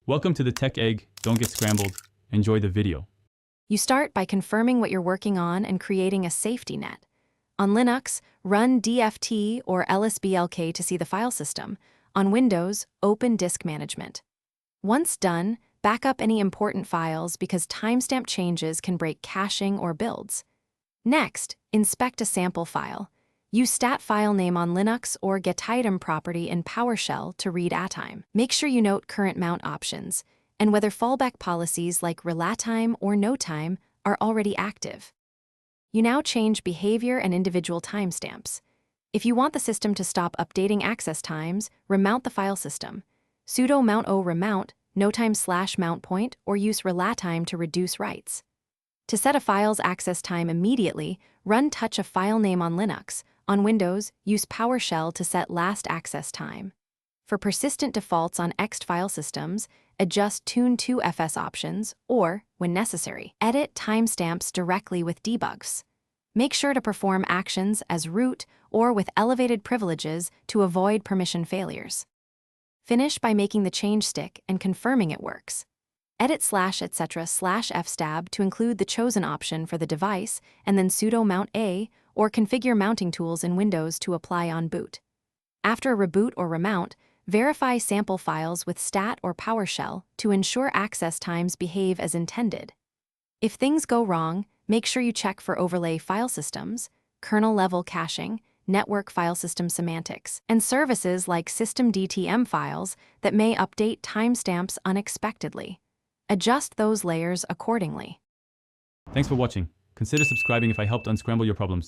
Welcome to the Tech Egg. Don't get scrambled. Enjoy the video. You start by confirming what you're working on and creating a safety net. On Linux, run DFT or LSBLK to see the file system. On Windows, open Disk Management. Once done, back up any important files because timestamp changes can break caching or builds. Next, inspect a sample file. Use stat file name on Linux or getitem property in PowerShell to read attime. Make sure you note current mount options and whether fallback policies like relatime or notime are already active. You now change behavior and individual timestamps. If you want the system to stop updating access times, remount the file system. Sudo mount o remount, notime/mount point, or use relatime to reduce writes. To set a file's access time immediately, run touch a file name on Linux. On Windows, use PowerShell to set last access time. For persistent defaults on ext file systems, adjust tune2fs options or, when necessary, edit timestamps directly with debugs. Make sure to perform actions as root or with elevated privileges to avoid permission failures. Finish by making the change stick and confirming it works. Edit /etc/fstab to include the chosen option for the device and then sudo mount a or configure mounting tools in Windows to apply on boot. After a reboot or remount, verify sample files with stat or PowerShell to ensure access times behave as intended. If things go wrong, make sure you check for overlay file systems, kernel-level caching, network file system semantics, and services like systemdtm files that may update timestamps unexpectedly. Adjust those layers accordingly. Thanks for watching. Consider subscribing if I helped unscramble your problems.